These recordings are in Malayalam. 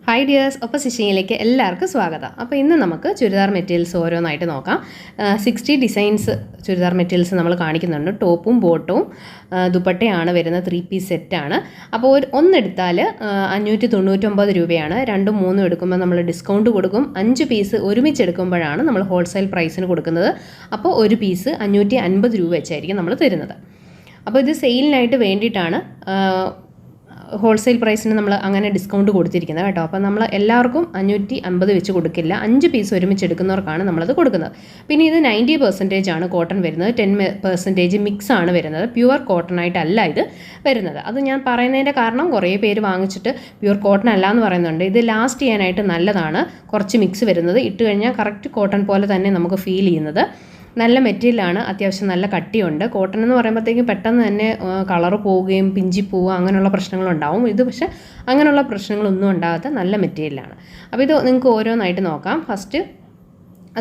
ഹായ് ഡിയേഴ്സ്, അപ്പോൾ സ്റ്റിച്ചിങ്ങിലേക്ക് എല്ലാവർക്കും സ്വാഗതം. അപ്പോൾ ഇന്ന് നമുക്ക് ചുരിദാർ മെറ്റീരിയൽസ് ഓരോന്നായിട്ട് നോക്കാം. 60 ഡിസൈൻസ് ചുരിദാർ മെറ്റീരിയൽസ് നമ്മൾ കാണിക്കുന്നുണ്ട്. ടോപ്പും ബോട്ടവും ദുപ്പട്ടയാണ് വരുന്ന 3 പീസ് സെറ്റാണ്. അപ്പോൾ ഒന്നെടുത്താൽ 599 രൂപയാണ്. 2ഉം 3ഉം എടുക്കുമ്പോൾ നമ്മൾ ഡിസ്കൗണ്ട് കൊടുക്കും. 5 പീസ് ഒരുമിച്ച് എടുക്കുമ്പോഴാണ് നമ്മൾ ഹോൾസെയിൽ പ്രൈസിന് കൊടുക്കുന്നത്. അപ്പോൾ ഒരു പീസ് 550 രൂപ വെച്ചായിരിക്കും നമ്മൾ തരുന്നത്. അപ്പോൾ ഇത് സെയിലിനായിട്ട് വേണ്ടിയിട്ടാണ് ഹോൾസെയിൽ പ്രൈസിന് നമ്മൾ അങ്ങനെ ഡിസ്കൗണ്ട് കൊടുത്തിരിക്കുന്നത് കേട്ടോ. അപ്പോൾ നമ്മൾ എല്ലാവർക്കും 550 വെച്ച് കൊടുക്കില്ല. 5 പീസ് ഒരുമിച്ച് എടുക്കുന്നവർക്കാണ് നമ്മളത് കൊടുക്കുന്നത്. പിന്നെ ഇത് 90% ആണ് കോട്ടൺ വരുന്നത്, 10% മിക്സ് ആണ് വരുന്നത്. പ്യുവർ കോട്ടൺ ആയിട്ടല്ല ഇത് വരുന്നത്. അത് ഞാൻ പറയുന്നതിൻ്റെ കാരണം കുറേ പേര് വാങ്ങിച്ചിട്ട് പ്യുവർ കോട്ടൺ അല്ല എന്ന് പറയുന്നുണ്ട്. ഇത് ലാസ്റ്റ് ചെയ്യാനായിട്ട് നല്ലതാണ്. കുറച്ച് മിക്സ് വരുന്നത് ഇട്ട് കഴിഞ്ഞാൽ കറക്റ്റ് കോട്ടൺ പോലെ തന്നെ നമുക്ക് ഫീൽ ചെയ്യുന്നത്. നല്ല മെറ്റീരിയലാണ്, അത്യാവശ്യം നല്ല കട്ടിയുണ്ട്. കോട്ടൺ എന്ന് പറയുമ്പോഴത്തേക്കും പെട്ടെന്ന് തന്നെ കളറ് പോവുകയും പിഞ്ചി പോവുക അങ്ങനെയുള്ള പ്രശ്നങ്ങളുണ്ടാവും. ഇത് പക്ഷേ അങ്ങനെയുള്ള പ്രശ്നങ്ങളൊന്നും ഉണ്ടാകാത്ത നല്ല മെറ്റീരിയലാണ്. അപ്പോൾ ഇത് നിങ്ങൾക്ക് ഓരോന്നായിട്ട് നോക്കാം. ഫസ്റ്റ്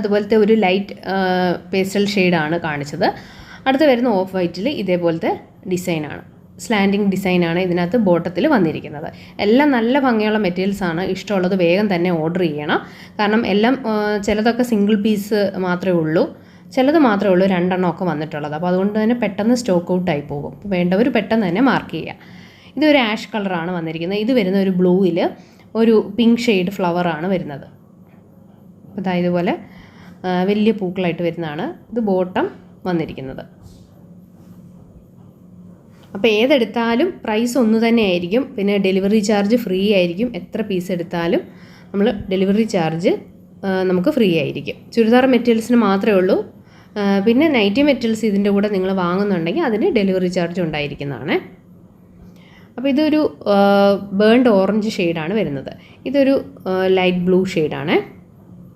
അതുപോലത്തെ ഒരു ലൈറ്റ് പേസ്റ്റൽ ഷെയ്ഡാണ് കാണിച്ചത്. അടുത്ത് വരുന്ന ഓഫ് വൈറ്റിൽ ഇതേപോലത്തെ ഡിസൈനാണ്, സ്ലാൻഡിങ് ഡിസൈനാണ് ഇതിനകത്ത് ബോട്ടത്തിൽ വന്നിരിക്കുന്നത്. എല്ലാം നല്ല ഭംഗിയുള്ള മെറ്റീരിയൽസാണ്. ഇഷ്ടമുള്ളത് വേഗം തന്നെ ഓർഡർ ചെയ്യണം. കാരണം എല്ലാം ചിലതൊക്കെ സിംഗിൾ പീസ് മാത്രമേ ഉള്ളൂ, ചിലത് മാത്രമേ ഉള്ളൂ 2 എണ്ണം ഒക്കെ വന്നിട്ടുള്ളത്. അപ്പോൾ അതുകൊണ്ട് തന്നെ പെട്ടെന്ന് സ്റ്റോക്ക് ഔട്ടായി പോകും. അപ്പോൾ വേണ്ടവർ പെട്ടെന്ന് തന്നെ മാർക്ക് ചെയ്യുക. ഇതൊരു ആഷ് കളറാണ് വന്നിരിക്കുന്നത്. ഇത് വരുന്ന ഒരു ബ്ലൂവിൽ ഒരു പിങ്ക് ഷെയ്ഡ് ഫ്ലവറാണ് വരുന്നത്. അപ്പോൾ ഇതുപോലെ വലിയ പൂക്കളായിട്ട് വരുന്നതാണ്. ഇത് ബോട്ടം വന്നിരിക്കുന്നത്. അപ്പോൾ ഏതെടുത്താലും പ്രൈസ് ഒന്ന് തന്നെ ആയിരിക്കും. പിന്നെ ഡെലിവറി ചാർജ് ഫ്രീ ആയിരിക്കും. എത്ര പീസ് എടുത്താലും നമ്മൾ ഡെലിവറി ചാർജ് നമുക്ക് ഫ്രീ ആയിരിക്കും. ചുരിദാർ മെറ്റീരിയൽസിന് മാത്രമേ ഉള്ളൂ. പിന്നെ നൈറ്റി മെറ്റീരിയൽസ് ഇതിൻ്റെ കൂടെ നിങ്ങൾ വാങ്ങുന്നുണ്ടെങ്കിൽ അതിന് ഡെലിവറി ചാർജ് ഉണ്ടായിരിക്കുന്നതാണ്. അപ്പോൾ ഇതൊരു ബേൺഡ് ഓറഞ്ച് ഷെയ്ഡാണ് വരുന്നത്. ഇതൊരു ലൈറ്റ് ബ്ലൂ ഷെയ്ഡാണ്.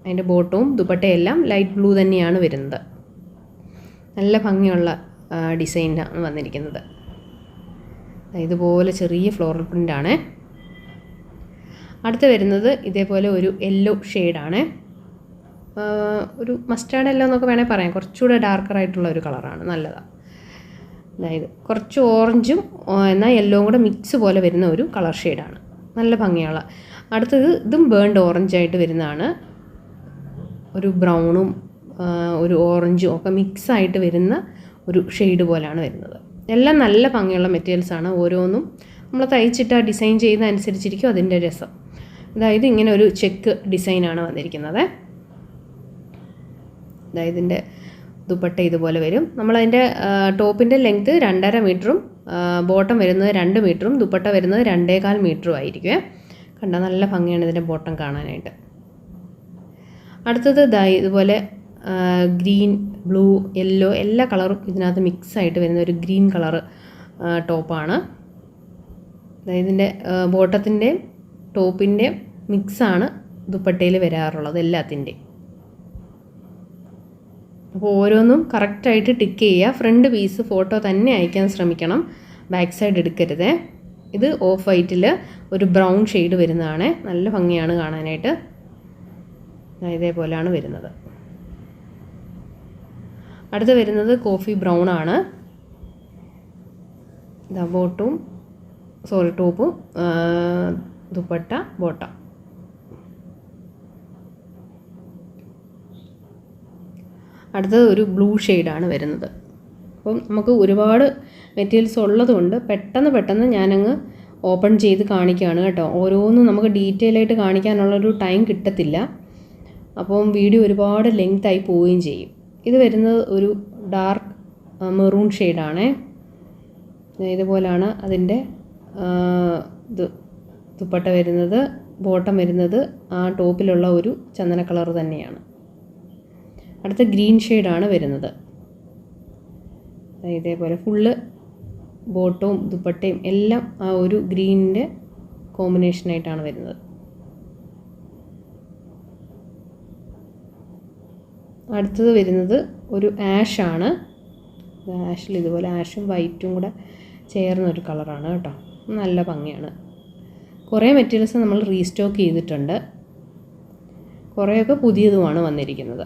അതിൻ്റെ ബോട്ടവും ദുപ്പട്ടയെല്ലാം ലൈറ്റ് ബ്ലൂ തന്നെയാണ് വരുന്നത്. നല്ല ഭംഗിയുള്ള ഡിസൈനാണ് വന്നിരിക്കുന്നത്. ഇതുപോലെ ചെറിയ ഫ്ലോറൽ പ്രിൻ്റാണ്. അടുത്ത് വരുന്നത് ഇതേപോലെ ഒരു യെല്ലോ ഷെയ്ഡാണ്. ഒരു മസ്റ്റാർഡ് യെല്ലോ എന്നൊക്കെ വേണമെങ്കിൽ പറയാം. കുറച്ചുകൂടെ ഡാർക്കറായിട്ടുള്ള ഒരു കളറാണ്, നല്ലതാണ്. അതായത് കുറച്ച് ഓറഞ്ചും എന്നാൽ യെല്ലോയും കൂടെ മിക്സ് പോലെ വരുന്ന ഒരു കളർ ഷെയ്ഡാണ്, നല്ല ഭംഗിയുള്ള. അടുത്തത് ഇതും ബേൺഡ് ഓറഞ്ചായിട്ട് വരുന്നതാണ്. ഒരു ബ്രൗണും ഒരു ഓറഞ്ചും ഒക്കെ മിക്സായിട്ട് വരുന്ന ഒരു ഷെയ്ഡ് പോലെയാണ് വരുന്നത്. എല്ലാം നല്ല ഭംഗിയുള്ള മെറ്റീരിയൽസാണ്. ഓരോന്നും നമ്മൾ തയ്ച്ചിട്ട് ഡിസൈൻ ചെയ്യുന്ന അനുസരിച്ചിരിക്കും അതിൻ്റെ രസം. അതായത് ഇങ്ങനെ ഒരു ചെക്ക് ഡിസൈനാണ് വന്നിരിക്കുന്നത്. അതായത് ഇതിൻ്റെ ദുപ്പട്ട ഇതുപോലെ വരും. നമ്മളതിൻ്റെ ടോപ്പിൻ്റെ ലെങ്ത്ത് 2.5 മീറ്ററും ബോട്ടം വരുന്നത് 2 മീറ്ററും ദുപ്പട്ട വരുന്നത് 2.25 മീറ്ററും ആയിരിക്കും. കണ്ട നല്ല ഭംഗിയാണ് ഇതിൻ്റെ ബോട്ടം കാണാനായിട്ട്. അടുത്തത് ഇതുപോലെ ഗ്രീൻ, ബ്ലൂ, യെല്ലോ എല്ലാ കളറും ഇതിനകത്ത് മിക്സായിട്ട് വരുന്ന ഒരു ഗ്രീൻ കളറ് ടോപ്പാണ്. അതായത് ഇതിൻ്റെ ബോട്ടത്തിൻ്റെയും ടോപ്പിൻ്റെയും മിക്സാണ് ദുപ്പട്ടയിൽ വരാറുള്ളത് എല്ലാത്തിൻ്റെയും. അപ്പോൾ ഓരോന്നും കറക്റ്റായിട്ട് ടിക്ക് ചെയ്യുക. ഫ്രണ്ട് പീസ് ഫോട്ടോ തന്നെ അയക്കാൻ ശ്രമിക്കണം, ബാക്ക് സൈഡ് എടുക്കരുത്. ഇത് ഓഫ് വൈറ്റിൽ ഒരു ബ്രൗൺ ഷെയ്ഡ് വരുന്നതാണ്. നല്ല ഭംഗിയാണ് കാണാനായിട്ട്. ഇതേപോലെയാണ് വരുന്നത്. അടുത്ത് വരുന്നത് കോഫി ബ്രൗൺ ആണ്. ടോപ്പും ദുപ്പട്ട ബോട്ടം. അടുത്തത് ഒരു ബ്ലൂ ഷെയ്ഡാണ് വരുന്നത്. അപ്പം നമുക്ക് ഒരുപാട് മെറ്റീരിയൽസ് ഉള്ളതുകൊണ്ട് പെട്ടെന്ന് ഞാനങ്ങ് ഓപ്പൺ ചെയ്ത് കാണിക്കുകയാണ് കേട്ടോ. ഓരോന്നും നമുക്ക് ഡീറ്റെയിൽ ആയിട്ട് കാണിക്കാനുള്ളൊരു ടൈം കിട്ടത്തില്ല. അപ്പം വീഡിയോ ഒരുപാട് ലെങ്തായി പോവുകയും ചെയ്യും. ഇത് വരുന്നത് ഒരു ഡാർക്ക് മെറൂൺ ഷെയ്ഡാണ്. ഇതുപോലാണ് അതിൻ്റെ ദുപ്പട്ട വരുന്നത്. ബോട്ടം വരുന്നത് ആ ടോപ്പിലുള്ള ഒരു ചന്ദന കളർ തന്നെയാണ്. അടുത്ത ഗ്രീൻ ഷെയ്ഡാണ് വരുന്നത്. ഇതേപോലെ ഫുള്ള് ബോട്ടവും ദുപ്പട്ടയും എല്ലാം ആ ഒരു ഗ്രീനിൻ്റെ കോമ്പിനേഷനായിട്ടാണ് വരുന്നത്. അടുത്തത് വരുന്നത് ഒരു ആഷാണ്. ആഷിൽ ഇതുപോലെ ആഷും വൈറ്റും കൂടെ ചേർന്നൊരു കളറാണ് കേട്ടോ. നല്ല ഭംഗിയാണ്. കുറേ മെറ്റീരിയൽസ് നമ്മൾ റീസ്റ്റോക്ക് ചെയ്തിട്ടുണ്ട്, കുറേയൊക്കെ പുതിയതുമാണ് വന്നിരിക്കുന്നത്.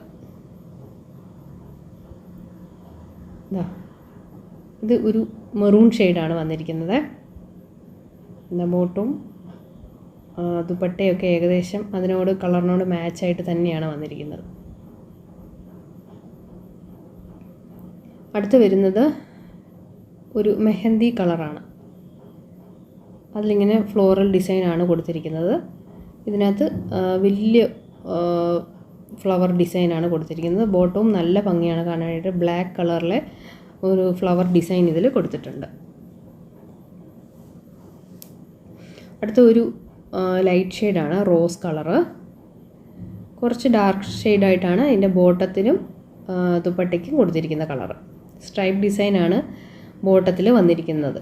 ഇത് ഒരു മെറൂൺ ഷെയ്ഡാണ് വന്നിരിക്കുന്നത്. ബോട്ടും ദുപ്പട്ടയൊക്കെ ഏകദേശം അതിനോട് കളറിനോട് മാച്ചായിട്ട് തന്നെയാണ് വന്നിരിക്കുന്നത്. അടുത്ത് വരുന്നത് ഒരു മെഹന്തി കളറാണ്. അതിലിങ്ങനെ ഫ്ലോറൽ ഡിസൈനാണ് കൊടുത്തിരിക്കുന്നത്. ഇതിനകത്ത് വലിയ ഫ്ലവർ ഡിസൈനാണ് കൊടുത്തിരിക്കുന്നത്. ബോട്ടവും നല്ല ഭംഗിയാണ് കാണാനായിട്ട്. ബ്ലാക്ക് കളറിലെ ഒരു ഫ്ലവർ ഡിസൈൻ ഇതിൽ കൊടുത്തിട്ടുണ്ട്. അടുത്ത ഒരു ലൈറ്റ് ഷെയ്ഡാണ് റോസ് കളറ്. കുറച്ച് ഡാർക്ക് ഷെയ്ഡായിട്ടാണ് ഇതിൻ്റെ ബോട്ടത്തിനും ദുപ്പട്ടയ്ക്കും കൊടുത്തിരിക്കുന്ന കളറ്. സ്ട്രൈപ്പ് ഡിസൈനാണ് ബോട്ടത്തിൽ വന്നിരിക്കുന്നത്.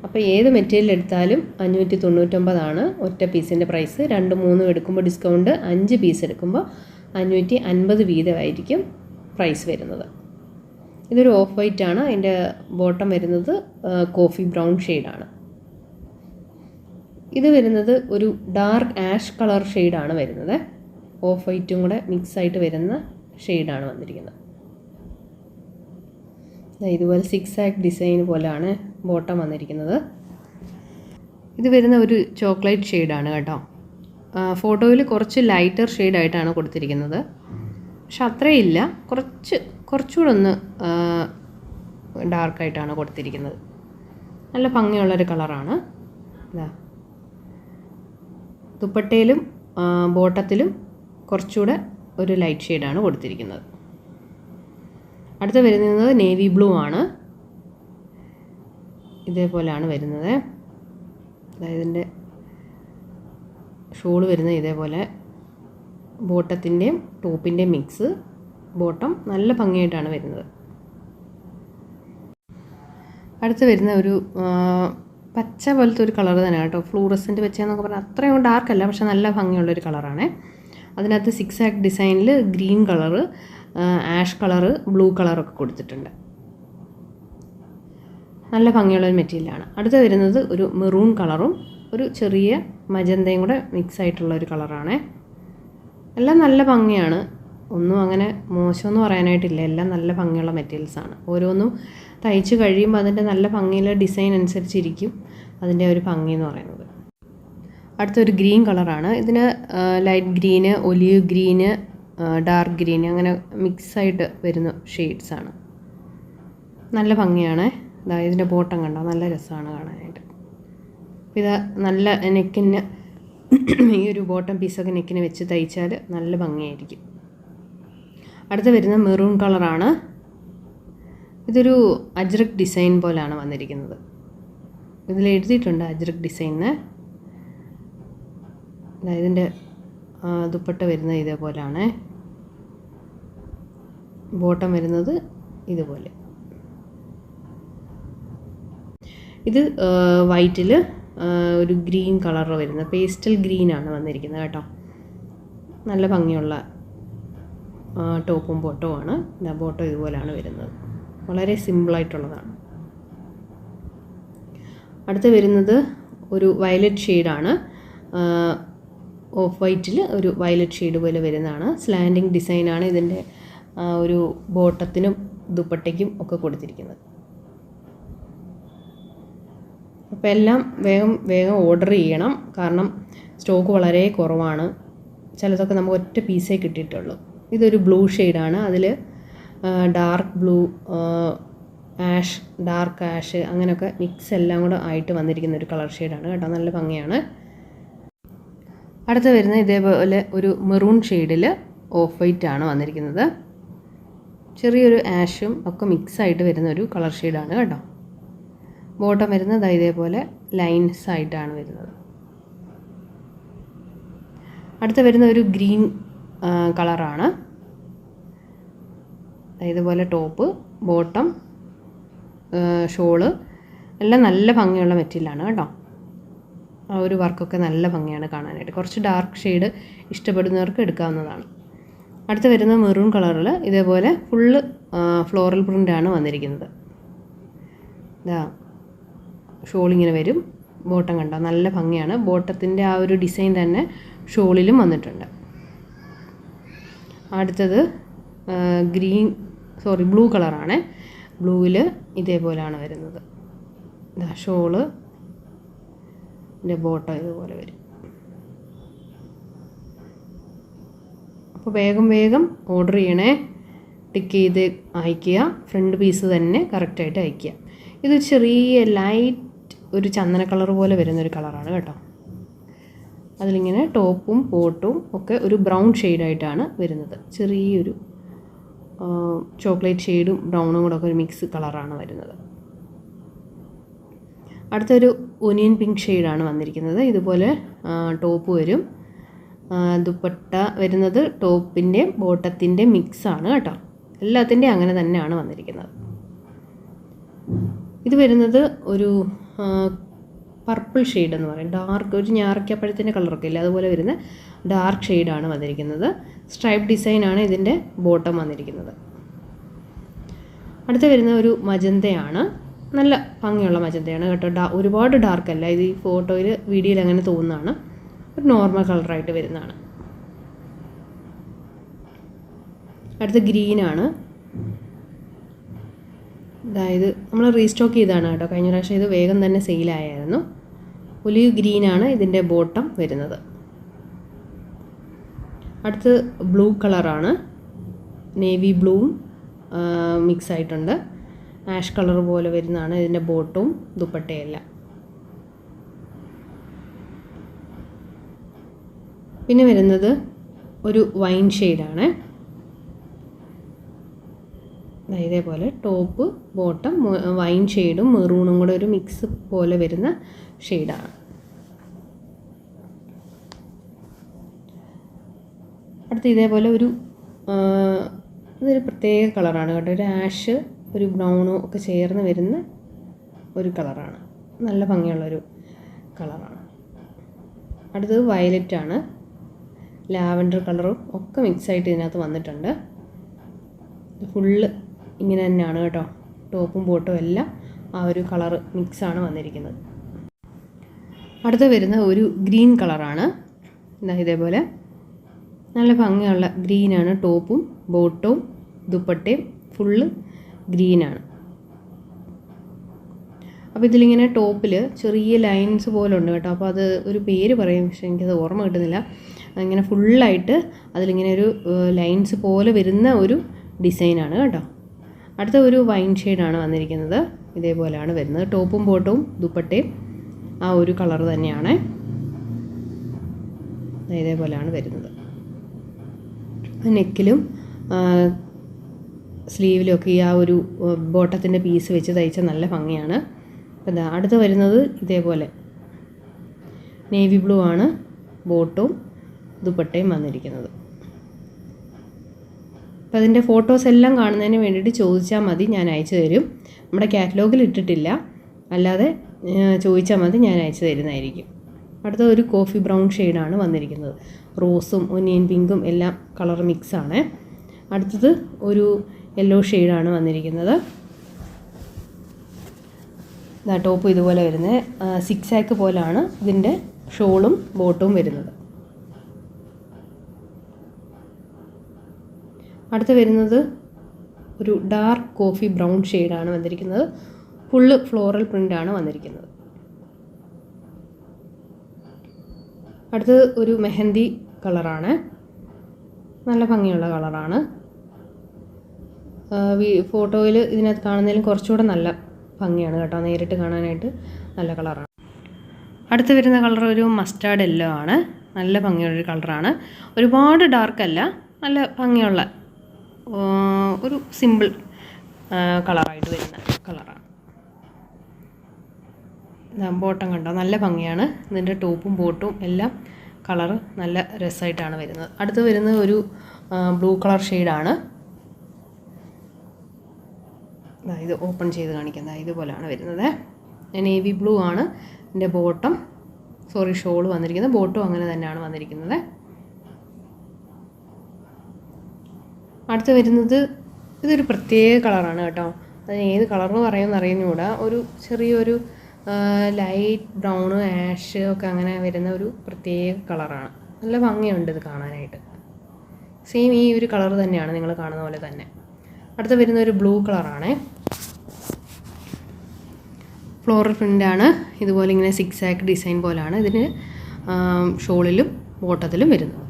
അപ്പോൾ ഏത് മെറ്റീരിയൽ എടുത്താലും 599 ഒറ്റ പീസിൻ്റെ പ്രൈസ്. 2-3 എടുക്കുമ്പോൾ ഡിസ്കൗണ്ട്, 5 പീസ് എടുക്കുമ്പോൾ 550 വീതമായിരിക്കും പ്രൈസ് വരുന്നത്. ഇതൊരു ഓഫ് വൈറ്റ് ആണ്. അതിൻ്റെ ബോട്ടം വരുന്നത് കോഫി ബ്രൗൺ ഷെയ്ഡാണ്. ഇത് വരുന്നത് ഒരു ഡാർക്ക് ആഷ് കളർ ഷെയ്ഡാണ് വരുന്നത്. ഓഫ് വൈറ്റും കൂടെ മിക്സായിട്ട് വരുന്ന ഷെയ്ഡാണ് വന്നിരിക്കുന്നത്. ഇതുപോലെ 6 ഡിസൈൻ പോലെയാണ് ബോട്ടം വന്നിരിക്കുന്നത്. ഇത് വരുന്ന ഒരു ചോക്ലേറ്റ് ഷെയ്ഡാണ് കേട്ടോ. ഫോട്ടോയിൽ കുറച്ച് ലൈറ്റർ ഷെയ്ഡായിട്ടാണ് കൊടുത്തിരിക്കുന്നത്. പക്ഷെ അത്രയില്ല, കുറച്ചുകൂടെ ഒന്ന് ഡാർക്കായിട്ടാണ് കൊടുത്തിരിക്കുന്നത്. നല്ല ഭംഗിയുള്ളൊരു കളറാണ്. ഇതാ ദുപ്പട്ടയിലും ബോട്ടത്തിലും കുറച്ചുകൂടെ ഒരു ലൈറ്റ് ഷെയ്ഡാണ് കൊടുത്തിരിക്കുന്നത്. അടുത്ത വരുന്നത് നേവി ബ്ലൂ ആണ്. ഇതേപോലെയാണ് വരുന്നത്. ഇതിൻ്റെ ഷോള് വരുന്നത് ഇതേപോലെ ബോട്ടത്തിൻ്റെയും ടോപ്പിൻ്റെയും മിക്സ്. ബോട്ടം നല്ല ഭംഗിയായിട്ടാണ് വരുന്നത്. അടുത്ത് വരുന്ന ഒരു പച്ച പോലത്തെ ഒരു കളർ തന്നെയാണ് കേട്ടോ. ഫ്ലൂറസെൻ്റ് വെച്ചെന്നൊക്കെ പറഞ്ഞാൽ അത്രയും ഡാർക്കല്ല, പക്ഷെ നല്ല ഭംഗിയുള്ളൊരു കളറാണ്. അതിനകത്ത് 6 ഡിസൈനിൽ green colour, ash colour, blue കളറൊക്കെ കൊടുത്തിട്ടുണ്ട്. നല്ല ഭംഗിയുള്ളൊരു മെറ്റീരിയലാണ്. അടുത്ത് വരുന്നത് ഒരു മെറൂൺ കളറും ഒരു ചെറിയ മജന്തയും കൂടെ മിക്സ് ആയിട്ടുള്ള ഒരു കളറാണ്. എല്ലാം നല്ല ഭംഗിയാണ്. ഒന്നും അങ്ങനെ മോശമെന്ന് പറയാനായിട്ടില്ല. എല്ലാം നല്ല ഭംഗിയുള്ള മെറ്റീരിയൽസാണ്. ഓരോന്നും തയ്ച്ച് കഴിയുമ്പോൾ അതിൻ്റെ നല്ല ഭംഗിയുള്ള ഡിസൈൻ അനുസരിച്ചിരിക്കും അതിൻ്റെ ഒരു ഭംഗി എന്ന് പറയുന്നത്. അടുത്തൊരു ഗ്രീൻ കളറാണ്. ഇതിന് light green, olive green, dark green അങ്ങനെ മിക്സായിട്ട് വരുന്ന ഷെയ്ഡ്സാണ്. നല്ല ഭംഗിയാണ്. ഇതിൻ്റെ ബോട്ടം കണ്ടോ, നല്ല രസമാണ് കാണാനായിട്ട്. ഇത് നല്ല നെക്കിന് ഈ ഒരു ബോട്ടം പീസൊക്കെ നെക്കിന് വെച്ച് തയ്ച്ചാൽ നല്ല ഭംഗിയായിരിക്കും. അടുത്ത് വരുന്ന മെറൂൺ കളറാണ്. ഇതൊരു അജ്രക് ഡിസൈൻ പോലെയാണ് വന്നിരിക്കുന്നത്. ഇതിൽ എഴുതിയിട്ടുണ്ട് അജ്രക് ഡിസൈനിന്. ഇതിൻ്റെ ദുപ്പട്ട വരുന്നത് ഇതേപോലെയാണ്. ബോട്ടം വരുന്നത് ഇതുപോലെ. ഇത് വൈറ്റിൽ ഒരു ഗ്രീൻ കളർ വരുന്ന പേസ്റ്റൽ ഗ്രീനാണ് വന്നിരിക്കുന്നത് കേട്ടോ. നല്ല ഭംഗിയുള്ള ടോപ്പും ബോട്ടവുമാണ്. ബോട്ടം ഇതുപോലെയാണ് വരുന്നത്. വളരെ സിമ്പിളായിട്ടുള്ളതാണ്. അടുത്ത് വരുന്നത് ഒരു വയലറ്റ് ഷെയ്ഡാണ്. ഓഫ് വൈറ്റിൽ ഒരു വയലറ്റ് ഷെയ്ഡ് പോലെ വരുന്നതാണ്. സ്ലാൻഡിങ് ഡിസൈനാണ് ഇതിൻ്റെ ഒരു ബോട്ടത്തിനും ദുപ്പട്ടയ്ക്കും ഒക്കെ കൊടുത്തിരിക്കുന്നത്. അപ്പോൾ എല്ലാം വേഗം ഓർഡർ ചെയ്യണം. കാരണം സ്റ്റോക്ക് വളരെ കുറവാണ്. ചിലതൊക്കെ നമുക്ക് ഒറ്റ പീസേ കിട്ടിയിട്ടുള്ളൂ. ഇതൊരു ബ്ലൂ ഷെയ്ഡാണ്. അതിൽ dark blue, ash, dark ash അങ്ങനെയൊക്കെ മിക്സ് എല്ലാം കൂടെ ആയിട്ട് വന്നിരിക്കുന്ന ഒരു കളർ ഷെയ്ഡാണ് കേട്ടോ. നല്ല ഭംഗിയാണ്. അടുത്ത് വരുന്നത് ഇതേപോലെ ഒരു മെറൂൺ ഷെയ്ഡിൽ ഓഫ് വൈറ്റ് ആണ് വന്നിരിക്കുന്നത്. ചെറിയൊരു ആഷും ഒക്കെ മിക്സായിട്ട് വരുന്ന ഒരു കളർ ഷെയ്ഡാണ് കേട്ടോ. ബോട്ടം വരുന്നത് ഇതേപോലെ ലൈൻസ് ആയിട്ടാണ് വരുന്നത്. അടുത്ത് വരുന്ന ഒരു ഗ്രീൻ കളറാണ്. ഇതുപോലെ ടോപ്പ്, ബോട്ടം, ഷോള് എല്ലാം നല്ല ഭംഗിയുള്ള മെറ്റീരിയലാണ് കേട്ടോ. ആ ഒരു വർക്കൊക്കെ നല്ല ഭംഗിയാണ് കാണാനായിട്ട്. കുറച്ച് ഡാർക്ക് ഷെയ്ഡ് ഇഷ്ടപ്പെടുന്നവർക്ക് എടുക്കാവുന്നതാണ്. അടുത്ത് വരുന്ന മെറൂൺ കളറിൽ ഇതേപോലെ ഫുള്ള് ഫ്ലോറൽ പ്രിൻ്റാണ് വന്നിരിക്കുന്നത്. ഇതാ ഷോളിങ്ങനെ വരും. ബോട്ടം കണ്ടോ, നല്ല ഭംഗിയാണ്. ബോട്ടത്തിൻ്റെ ആ ഒരു ഡിസൈൻ തന്നെ ഷോളിലും വന്നിട്ടുണ്ട്. അടുത്തത് ബ്ലൂ കളറാണ്. ബ്ലൂവിൽ ഇതേപോലെയാണ് വരുന്നത്. ഇതാ ഷോള് ഇതിൻ്റെ ബോട്ടം ഇതുപോലെ വരും. അപ്പോൾ വേഗം വേഗം ഓർഡർ ചെയ്യണേ, ടിക്ക് ചെയ്ത് അയയ്ക്കുക. ഫ്രണ്ട് പീസ് തന്നെ കറക്റ്റായിട്ട് അയയ്ക്കുക. ഇത് ചെറിയ ലൈറ്റ് ഒരു ചന്ദന കളർ പോലെ വരുന്നൊരു കളറാണ് കേട്ടോ. അതിലിങ്ങനെ ടോപ്പും ബോട്ടും ഒക്കെ ഒരു ബ്രൗൺ ഷെയ്ഡായിട്ടാണ് വരുന്നത്. ചെറിയൊരു ചോക്ലേറ്റ് ഷെയ്ഡും ബ്രൗണും കൂടെ ഒക്കെ ഒരു മിക്സ് കളറാണ് വരുന്നത്. അടുത്തൊരു ഒനിയൻ പിങ്ക് ഷെയ്ഡാണ് വന്നിരിക്കുന്നത്. ഇതുപോലെ ടോപ്പ് വരും. ദുപ്പട്ട വരുന്നത് ടോപ്പിൻ്റെ ബോട്ടത്തിൻ്റെ മിക്സാണ് കേട്ടോ. എല്ലാത്തിൻ്റെയും അങ്ങനെ തന്നെയാണ് വന്നിരിക്കുന്നത്. ഇത് വരുന്നത് ഒരു പർപ്പിൾ ഷെയ്ഡ് എന്ന് പറയും. ഡാർക്ക് ഒരു ഞാറയ്ക്കപ്പഴത്തിൻ്റെ കളറൊക്കെ ഇല്ല, അതുപോലെ വരുന്ന ഡാർക്ക് ഷെയ്ഡാണ് വന്നിരിക്കുന്നത്. സ്ട്രൈപ്പ് ഡിസൈനാണ് ഇതിൻ്റെ ബോട്ടം വന്നിരിക്കുന്നത്. അടുത്ത് വരുന്ന ഒരു മജന്തയാണ്. നല്ല ഭംഗിയുള്ള മജന്തയാണ് കേട്ടോ. ഒരുപാട് ഡാർക്കല്ല. ഇത് ഈ ഫോട്ടോയിൽ വീഡിയോയിൽ അങ്ങനെ തോന്നുന്നതാണ്. ഒരു നോർമൽ കളറായിട്ട് വരുന്നതാണ്. അടുത്ത ഗ്രീനാണ്. അതായത് നമ്മൾ റീസ്റ്റോക്ക് ചെയ്താണ് കേട്ടോ. കഴിഞ്ഞ പ്രാവശ്യം ഇത് വേഗം തന്നെ സെയിലായിരുന്നു. ഒലിവ് ഗ്രീനാണ് ഇതിൻ്റെ ബോട്ടം വരുന്നത്. അടുത്ത് ബ്ലൂ കളറാണ്. നേവി ബ്ലൂവും മിക്സ് ആയിട്ടുണ്ട്. ആഷ് കളർ പോലെ വരുന്നതാണ് ഇതിൻ്റെ ബോട്ടവും ദുപ്പട്ടയെല്ലാം. പിന്നെ വരുന്നത് ഒരു വൈൻ ഷെയ്ഡാണ്. ഇതേപോലെ ടോപ്പ് ബോട്ടം വൈൻ ഷെയ്ഡും മെറൂണും കൂടെ ഒരു മിക്സ് പോലെ വരുന്ന ഷെയ്ഡാണ്. അടുത്ത് ഇതേപോലെ ഇതൊരു പ്രത്യേക കളറാണ് കേട്ടോ. ഒരു ആഷ് ഒരു ബ്രൗണും ഒക്കെ ചേർന്ന് വരുന്ന ഒരു കളറാണ്. നല്ല ഭംഗിയുള്ളൊരു കളറാണ്. അടുത്തത് വയലറ്റാണ്. ലാവൻഡർ കളറും ഒക്കെ മിക്സായിട്ട് ഇതിനകത്ത് വന്നിട്ടുണ്ട്. ഫുള്ള് ഇങ്ങനെ തന്നെയാണ് കേട്ടോ. ടോപ്പും ബോട്ടും എല്ലാം ആ ഒരു കളറ് മിക്സാണ് വന്നിരിക്കുന്നത്. അടുത്ത് വരുന്ന ഒരു ഗ്രീൻ കളറാണ്. ഇതേപോലെ നല്ല ഭംഗിയുള്ള ഗ്രീനാണ്. ടോപ്പും ബോട്ടും ദുപ്പട്ടയും ഫുള്ള് ഗ്രീനാണ്. അപ്പോൾ ഇതിലിങ്ങനെ ടോപ്പിൽ ചെറിയ ലൈൻസ് പോലെ ഉണ്ട് കേട്ടോ. അപ്പോൾ അത് ഒരു പേര് പറയും, പക്ഷേ എനിക്കത് ഓർമ്മ കിട്ടുന്നില്ല. ഇങ്ങനെ ഫുള്ളായിട്ട് അതിലിങ്ങനെ ഒരു ലൈൻസ് പോലെ വരുന്ന ഒരു ഡിസൈനാണ് കേട്ടോ. അടുത്ത ഒരു വൈൻ ഷെയ്ഡാണ് വന്നിരിക്കുന്നത്. ഇതേപോലെയാണ് വരുന്നത്. ടോപ്പും ബോട്ടും ദുപ്പട്ടയും ആ ഒരു കളർ തന്നെയാണ്. ഇതേപോലെയാണ് വരുന്നത്. നെക്കിലും സ്ലീവിലൊക്കെ ഈ ആ ഒരു ബോട്ടത്തിൻ്റെ പീസ് വെച്ച് തയ്ച്ച നല്ല ഭംഗിയാണ്. അപ്പോൾ അടുത്ത് വരുന്നത് ഇതേപോലെ നേവി ബ്ലൂ ആണ് ബോട്ടും ദുപ്പട്ടയും വന്നിരിക്കുന്നത്. അപ്പോൾ അതിൻ്റെ ഫോട്ടോസ് എല്ലാം കാണുന്നതിന് വേണ്ടിയിട്ട് ചോദിച്ചാൽ മതി, ഞാൻ അയച്ചു തരും. നമ്മുടെ കാറ്റലോഗിൽ ഇട്ടിട്ടില്ല, അല്ലാതെ ചോദിച്ചാൽ മതി, ഞാൻ അയച്ചു തരുന്നതായിരിക്കും. അടുത്ത ഒരു കോഫി ബ്രൗൺ ഷെയ്ഡാണ് വന്നിരിക്കുന്നത്. റോസും ഒനിയൻ പിങ്കും എല്ലാം കളർ മിക്സാണ്. അടുത്തത് ഒരു യെല്ലോ ഷെയ്ഡാണ് വന്നിരിക്കുന്നത്. ടോപ്പ് ഇതുപോലെ വരുന്നത്. സിക്സ് ആക്ക് പോലാണ് ഇതിൻ്റെ ഷോളും ബോട്ടും വരുന്നത്. അടുത്ത് വരുന്നത് ഒരു ഡാർക്ക് കോഫി ബ്രൗൺ ഷെയ്ഡാണ് വന്നിരിക്കുന്നത്. ഫുള്ള് ഫ്ലോറൽ പ്രിൻ്റാണ് വന്നിരിക്കുന്നത്. അടുത്തത് ഒരു മെഹന്തി കളറാണ്. നല്ല ഭംഗിയുള്ള കളറാണ്. ഫോട്ടോയിൽ ഇതിനകത്ത് കാണുന്നതിലും കുറച്ചുകൂടെ നല്ല ഭംഗിയാണ് കേട്ടോ. നേരിട്ട് കാണാനായിട്ട് നല്ല കളറാണ്. അടുത്ത് വരുന്ന കളർ ഒരു മസ്റ്റാർഡ് യെല്ലോ ആണ്. നല്ല ഭംഗിയുള്ളൊരു കളറാണ്. ഒരുപാട് ഡാർക്കല്ല, നല്ല ഭംഗിയുള്ള ഒരു സിമ്പിൾ കളറായിട്ട് വരുന്ന കളറാണ്. ബോട്ടം കണ്ടോ, നല്ല ഭംഗിയാണ്. ഇതിൻ്റെ ടോപ്പും ബോട്ടും എല്ലാം കളറ് നല്ല രസമായിട്ടാണ് വരുന്നത്. അടുത്ത് വരുന്നത് ഒരു ബ്ലൂ കളർ ഷെയ്ഡാണ്. ഇത് ഓപ്പൺ ചെയ്ത് കാണിക്കുന്നത് ഇതുപോലെയാണ് വരുന്നത്. നേവി ബ്ലൂ ആണ് ഇതിൻ്റെ ബോട്ടം, ഷോൾ വന്നിരിക്കുന്നത്. ബോട്ടും അങ്ങനെ തന്നെയാണ് വന്നിരിക്കുന്നത്. അടുത്ത് വരുന്നത് ഇതൊരു പ്രത്യേക കളറാണ് കേട്ടോ. അതിന് ഏത് കളർന്ന് പറയുമെന്ന് അറിയുന്നുകൂടാ. ഒരു ചെറിയൊരു ലൈറ്റ് ബ്രൗണ് ആഷ് ഒക്കെ അങ്ങനെ വരുന്ന ഒരു പ്രത്യേക കളറാണ്. നല്ല ഭംഗിയുണ്ട് ഇത് കാണാനായിട്ട്. സെയിം ഈ ഒരു കളർ തന്നെയാണ് നിങ്ങൾ കാണുന്ന പോലെ തന്നെ. അടുത്ത് വരുന്ന ഒരു ബ്ലൂ കളറാണ്. ഫ്ലോറൽ പ്രിൻ്റാണ്. ഇതുപോലെ ഇങ്ങനെ സിക്സാക്ക് ഡിസൈൻ പോലാണ് ഇതിന് ഷോളിലും ബോട്ടത്തിലും വരുന്നത്.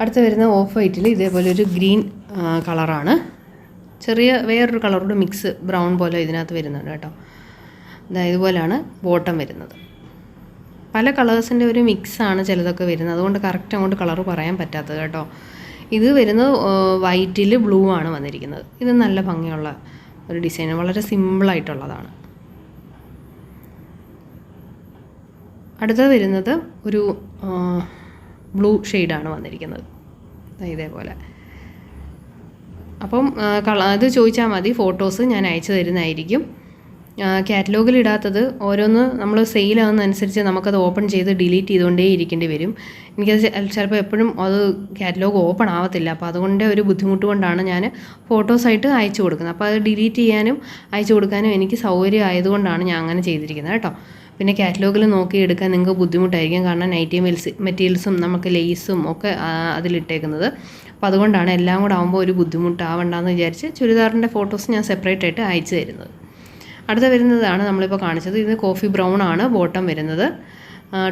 അടുത്ത വരുന്ന ഓഫ് വൈറ്റിൽ ഇതേപോലെ ഒരു ഗ്രീൻ കളറാണ്. ചെറിയ വേറൊരു കളറോട് മിക്സ് ബ്രൗൺ പോലെ ഇതിനകത്ത് വരുന്നുണ്ട് കേട്ടോ. ഇതുപോലെയാണ് ബോട്ടം വരുന്നത്. പല കളേഴ്സിൻ്റെ ഒരു മിക്സാണ് ചിലതൊക്കെ വരുന്നത്, അതുകൊണ്ട് കറക്റ്റ് അങ്ങോട്ട് കളറ് പറയാൻ പറ്റാത്തത് കേട്ടോ. ഇത് വരുന്നത് വൈറ്റിൽ ബ്ലൂ ആണ് വന്നിരിക്കുന്നത്. ഇത് നല്ല ഭംഗിയുള്ള ഒരു ഡിസൈൻ, വളരെ സിമ്പിളായിട്ടുള്ളതാണ്. അടുത്തത് വരുന്നത് ഒരു ബ്ലൂ ഷെയ്ഡാണ് വന്നിരിക്കുന്നത്, ഇതേപോലെ. അപ്പം ഇത് ചോദിച്ചാൽ മതി, ഫോട്ടോസ് ഞാൻ അയച്ചു തരുന്നതായിരിക്കും. കാറ്റലോഗിൽ ഇടാത്തത് ഓരോന്ന് നമ്മൾ സെയിലാകുന്നതനുസരിച്ച് നമുക്കത് ഓപ്പൺ ചെയ്ത് ഡിലീറ്റ് ചെയ്തുകൊണ്ടേ ഇരിക്കേണ്ടി വരും. എനിക്കത് ചിലപ്പോൾ എപ്പോഴും അത് കാറ്റലോഗ് ഓപ്പൺ ആവത്തില്ല. അപ്പോൾ അതുകൊണ്ട് ഒരു ബുദ്ധിമുട്ട് കൊണ്ടാണ് ഞാൻ ഫോട്ടോസായിട്ട് അയച്ചു കൊടുക്കുന്നത്. അപ്പോൾ അത് ഡിലീറ്റ് ചെയ്യാനും അയച്ചു കൊടുക്കാനും എനിക്ക് സൗകര്യം ആയതുകൊണ്ടാണ് ഞാൻ അങ്ങനെ ചെയ്തിരിക്കുന്നത് കേട്ടോ. പിന്നെ കാറ്റലോഗിൽ നോക്കി എടുക്കാൻ നിങ്ങൾക്ക് ബുദ്ധിമുട്ടായിരിക്കും, കാരണം നൈറ്റി മെറ്റീരിയൽസും നമുക്ക് ലേസും ഒക്കെ അതിലിട്ടേക്കുന്നത്. അപ്പോൾ അതുകൊണ്ടാണ് എല്ലാം കൂടെ ആകുമ്പോൾ ഒരു ബുദ്ധിമുട്ടാവണ്ടെന്ന് വിചാരിച്ച് ചുരിദാറിൻ്റെ ഫോട്ടോസ് ഞാൻ സെപ്പറേറ്റ് ആയിട്ട് അയച്ചു തരുന്നത്. അടുത്ത വരുന്നതാണ് നമ്മളിപ്പോൾ കാണിച്ചത്. ഇത് കോഫി ബ്രൗൺ ആണ് ബോട്ടം വരുന്നത്.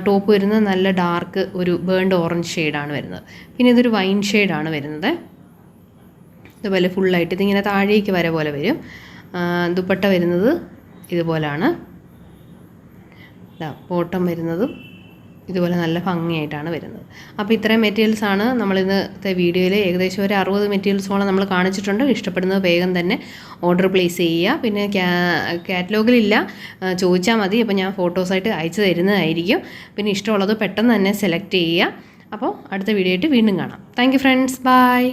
ടോപ്പ് വരുന്നത് നല്ല ഡാർക്ക് ഒരു ബേൺഡ് ഓറഞ്ച് ഷെയ്ഡാണ് വരുന്നത്. പിന്നെ ഇതൊരു വൈൻ ഷെയ്ഡാണ് വരുന്നത്. ഇതുപോലെ ഫുള്ളായിട്ട് ഇതിങ്ങനെ താഴേക്ക് വര പോലെ വരും. ദുപ്പട്ട വരുന്നത് ഇതുപോലാണ്. ബോട്ടം വരുന്നതും ഇതുപോലെ നല്ല ഭംഗിയായിട്ടാണ് വരുന്നത്. അപ്പോൾ ഇത്രയും മെറ്റീരിയൽസാണ് നമ്മളിന്നത്തെ വീഡിയോയിൽ ഏകദേശം ഒരു 60 മെറ്റീരിയൽസോളം നമ്മൾ കാണിച്ചിട്ടുണ്ട്. ഇഷ്ടപ്പെടുന്നത് വേഗം തന്നെ ഓർഡർ പ്ലേസ് ചെയ്യുക. പിന്നെ കാറ്റലോഗിലില്ല, ചോദിച്ചാൽ മതി. അപ്പോൾ ഞാൻ ഫോട്ടോസായിട്ട് അയച്ചു തരുന്നതായിരിക്കും. പിന്നെ ഇഷ്ടമുള്ളത് പെട്ടെന്ന് തന്നെ സെലക്ട് ചെയ്യുക. അപ്പോൾ അടുത്ത വീഡിയോ ആയിട്ട് വീണ്ടും കാണാം. Thank you friends, by.